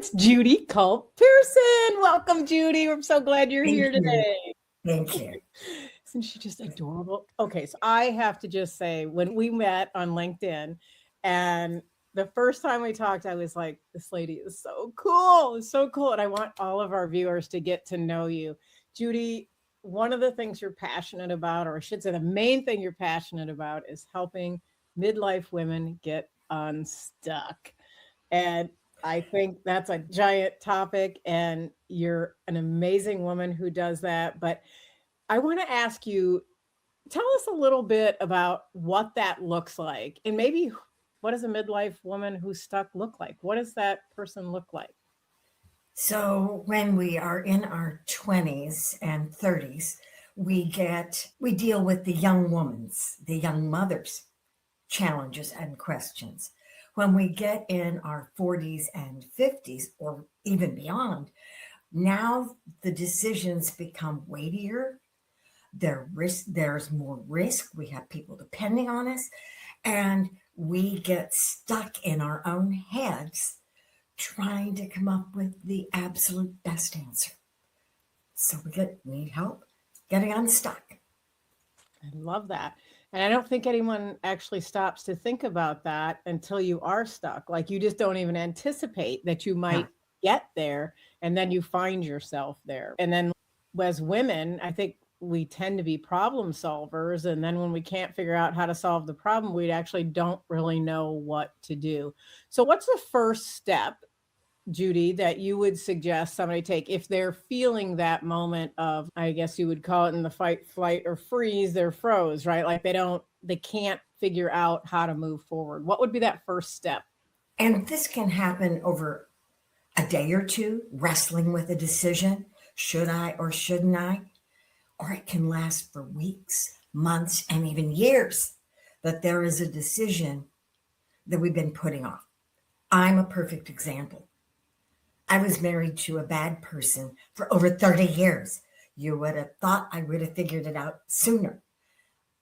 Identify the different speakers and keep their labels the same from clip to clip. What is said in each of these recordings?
Speaker 1: It's Judy Culp Pearson. Welcome, Judy. I'm so glad you're here today.
Speaker 2: Thank you.
Speaker 1: Isn't she just adorable? Okay, so I have to just say, when we met on LinkedIn, and the first time we talked, I was like, this lady is so cool. It's so cool. And I want all of our viewers to get to know you. Judy, one of the things you're passionate about, or I should say the main thing you're passionate about, is helping midlife women get unstuck. And I think that's a giant topic, and you're an amazing woman who does that. But I want to ask you, tell us a little bit about what that looks like, and maybe what does a midlife woman who's stuck look like? What does that person look like?
Speaker 2: So when we are in our 20s and 30s, we deal with the young woman's, the young mother's challenges and questions. When we get in our 40s and 50s, or even beyond, now the decisions become weightier. There's more risk. We have people depending on us, and we get stuck in our own heads trying to come up with the absolute best answer. So need help getting unstuck.
Speaker 1: I love that. And I don't think anyone actually stops to think about that until you are stuck. Like, you just don't even anticipate that you might get there, and then you find yourself there. And then as women, I think we tend to be problem solvers. And then when we can't figure out how to solve the problem, we actually don't really know what to do. So what's the first step, Judy, that you would suggest somebody take if they're feeling that moment of, I guess you would call it in the fight, flight, or freeze, they're froze, right? Like they can't figure out how to move forward. What would be that first step?
Speaker 2: And this can happen over a day or two, wrestling with a decision. Should I or shouldn't I? Or it can last for weeks, months, and even years that there is a decision that we've been putting off. I'm a perfect example. I was married to a bad person for over 30 years. You would have thought I would have figured it out sooner.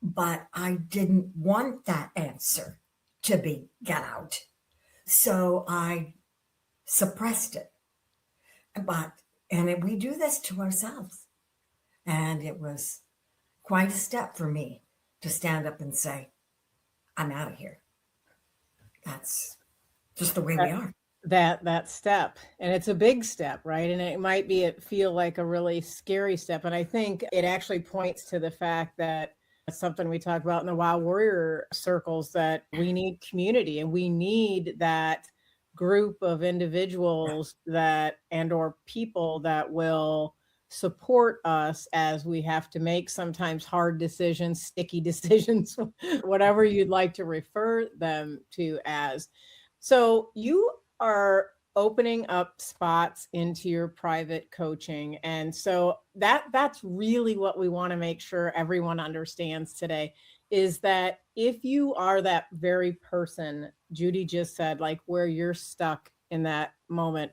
Speaker 2: But I didn't want that answer to get out. So I suppressed it. We do this to ourselves. And it was quite a step for me to stand up and say, I'm out of here. That's just the way we are.
Speaker 1: That step, and it's a big step, right? And it feel like a really scary step. And I think it actually points to the fact that it's something we talk about in the Wild Warrior circles, that we need community, and we need that group of individuals or people that will support us as we have to make sometimes hard decisions, sticky decisions, whatever you'd like to refer them to as. So you are opening up spots into your private coaching. And so that's really what we want to make sure everyone understands today, is that if you are that very person Judy just said, like where you're stuck in that moment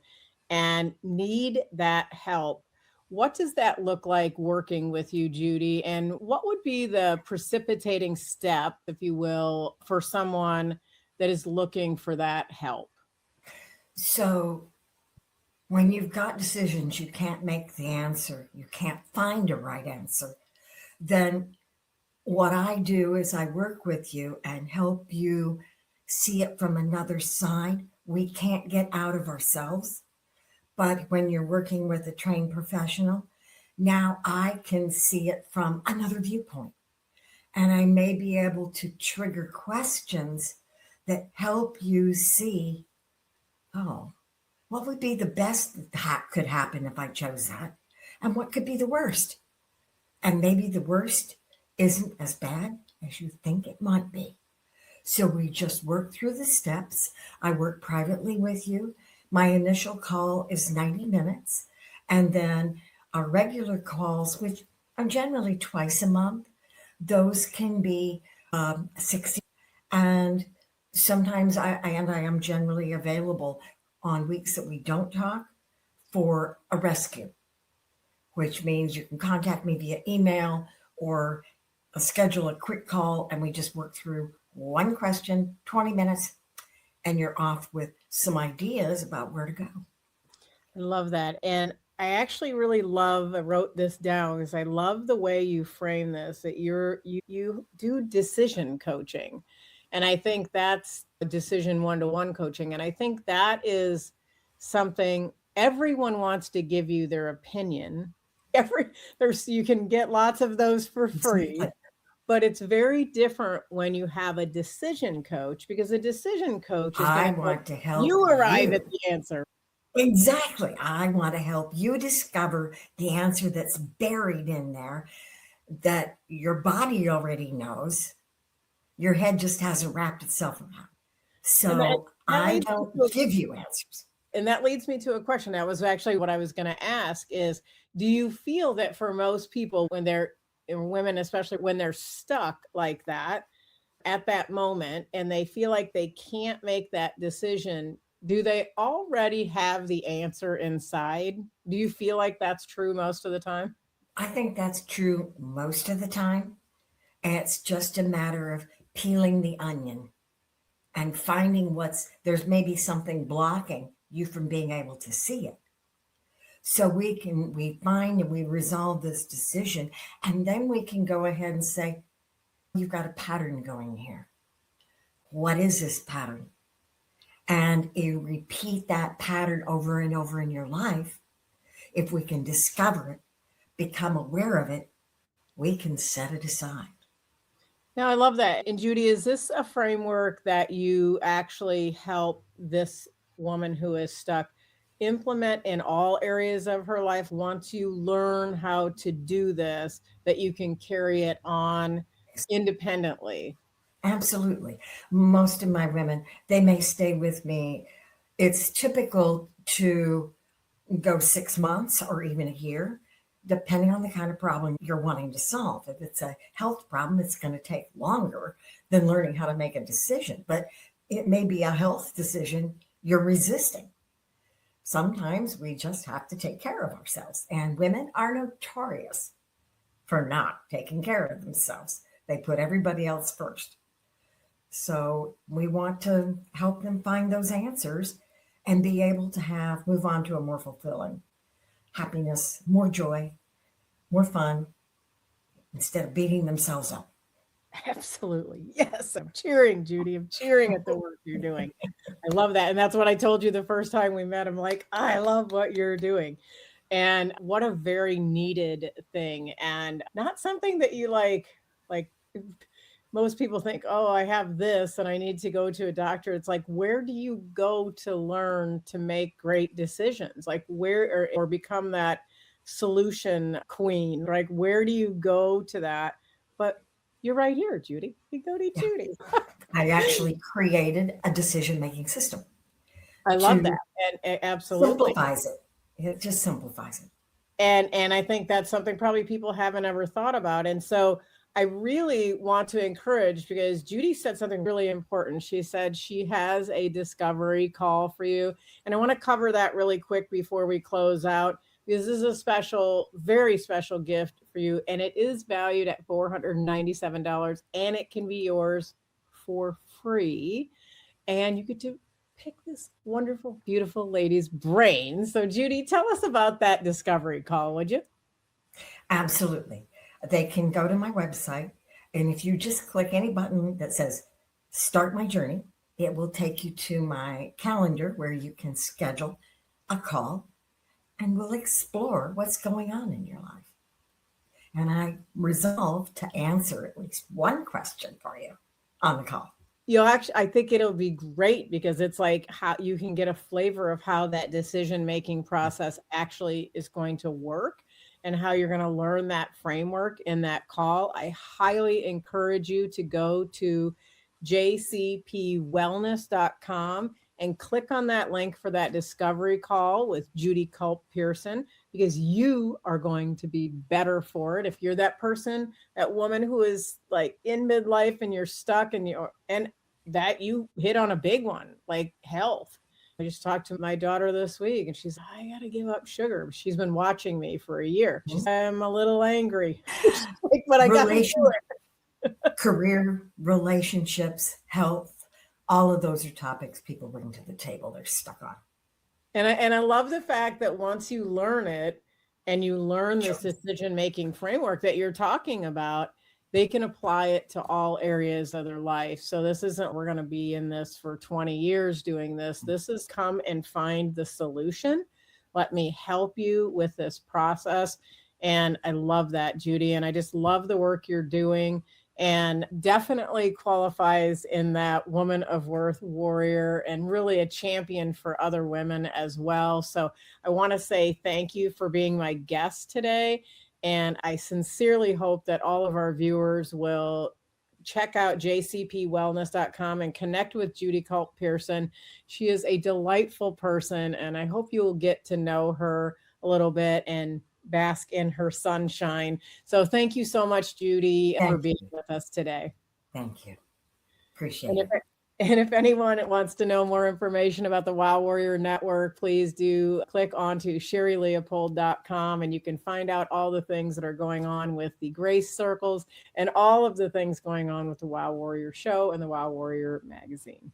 Speaker 1: and need that help, what does that look like working with you, Judy? And what would be the precipitating step, if you will, for someone that is looking for that help?
Speaker 2: So when you've got decisions, you can't make the answer, you can't find a right answer, then what I do is I work with you and help you see it from another side. We can't get out of ourselves. But when you're working with a trained professional, now I can see it from another viewpoint. And I may be able to trigger questions that help you see, oh, what would be the best that could happen if I chose that? And what could be the worst? And maybe the worst isn't as bad as you think it might be. So we just work through the steps. I work privately with you. My initial call is 90 minutes. And then our regular calls, which are generally twice a month, those can be 60. And sometimes I am generally available on weeks that we don't talk for a rescue, which means you can contact me via email or schedule a quick call, and we just work through one question, 20 minutes, and you're off with some ideas about where to go.
Speaker 1: I love that. And I actually really love, I wrote this down because I love the way you frame this, that you do decision coaching. And I think that's decision one-to-one coaching. And I think that is something everyone wants to give you their opinion. Every there's you can get lots of those for free,
Speaker 2: Exactly.
Speaker 1: but it's very different when you have a decision coach because a decision coach is going
Speaker 2: I
Speaker 1: to help
Speaker 2: want to help
Speaker 1: you arrive at
Speaker 2: you.
Speaker 1: the answer.
Speaker 2: Exactly. I want to help you discover the answer that's buried in there that your body already knows. Your head just hasn't wrapped itself around.
Speaker 1: And that
Speaker 2: So
Speaker 1: that
Speaker 2: I
Speaker 1: leads me
Speaker 2: don't
Speaker 1: to
Speaker 2: give you answers.
Speaker 1: a question. That was actually what I was going to ask is, do you feel that for most people when they're and women especially when they're stuck like that at that moment and they feel like they can't make that decision, do they already have the answer inside? Do you feel like that's true most of the time?
Speaker 2: I think that's true most of the time. And it's just a matter of peeling the onion and finding there's maybe something blocking you from being able to see it. So we find and we resolve this decision, and then we can go ahead and say, you've got a pattern going here. What is this pattern? And you repeat that pattern over and over in your life. If we can discover it, become aware of it, we can set it aside.
Speaker 1: Now, I love that. And Judy, is this a framework that you actually help this woman who is stuck implement in all areas of her life? Once you learn how to do this, that you can carry it on independently?
Speaker 2: Absolutely. Most of my women, they may stay with me. It's typical to go 6 months or even a year, depending on the kind of problem you're wanting to solve. If it's a health problem, it's going to take longer than learning how to make a decision, but it may be a health decision you're resisting. Sometimes we just have to take care of ourselves, and women are notorious for not taking care of themselves. They put everybody else first. So we want to help them find those answers and be able to move on to a more fulfilling happiness, more joy, more fun, instead of beating themselves up.
Speaker 1: Absolutely. Yes. I'm cheering, Judy. I'm cheering at the work you're doing. I love that. And that's what I told you the first time we met. I'm like, I love what you're doing. And what a very needed thing. And not something that you like most people think, oh, I have this and I need to go to a doctor. It's like, where do you go to learn to make great decisions? Like, or become that solution queen? Like, where do you go to that? But you're right here, Judy. You go to
Speaker 2: Yeah,
Speaker 1: Judy.
Speaker 2: I actually created a decision making system
Speaker 1: I love that.
Speaker 2: to
Speaker 1: And absolutely.
Speaker 2: simplifies it. It just simplifies it.
Speaker 1: And I think that's something probably people haven't ever thought about. And so I really want to encourage because Judy said something really important. She said she has a discovery call for you. And I want to cover that really quick before we close out because this is a special, very special gift for you. And it is valued at $497 and it can be yours for free. And you get to pick this wonderful, beautiful lady's brain. So, Judy, tell us about that discovery call, would you?
Speaker 2: Absolutely. They can go to my website, and if you just click any button that says Start My Journey, it will take you to my calendar where you can schedule a call and we'll explore what's going on in your life. And I resolve to answer at least one question for you on the call.
Speaker 1: I think it'll be great because it's like how you can get a flavor of how that decision making process actually is going to work and how you're going to learn that framework in that call. I highly encourage you to go to jcpwellness.com and click on that link for that discovery call with Judy Culp Pearson because you are going to be better for it. If you're that person, that woman who is like in midlife and you're stuck and that you hit on a big one, like health. I just talked to my daughter this week and she's, I got to give up sugar. She's been watching me for a year. She's, I'm a little angry, like, but I got to do
Speaker 2: Relation,
Speaker 1: it.
Speaker 2: career, relationships, health, all of those are topics people bring to the table they're stuck on.
Speaker 1: And I love the fact that once you learn it and you learn this decision-making framework that you're talking about, they can apply it to all areas of their life. So this isn't, we're going to be in this for 20 years doing this. This is come and find the solution. Let me help you with this process. And I love that, Judy. And I just love the work you're doing, and definitely qualifies in that woman of worth warrior, and really a champion for other women as well. So I want to say thank you for being my guest today. And I sincerely hope that all of our viewers will check out jcpwellness.com and connect with Judy Culp Pearson. She is a delightful person, and I hope you will get to know her a little bit and bask in her sunshine. So thank you so much, Judy, for being with us today.
Speaker 2: Thank you. Appreciate it.
Speaker 1: And if anyone wants to know more information about the Wow Warrior Network, please do click onto sherrileopold.com, and you can find out all the things that are going on with the Grace Circles and all of the things going on with the Wow Warrior Show and the Wow Warrior magazine.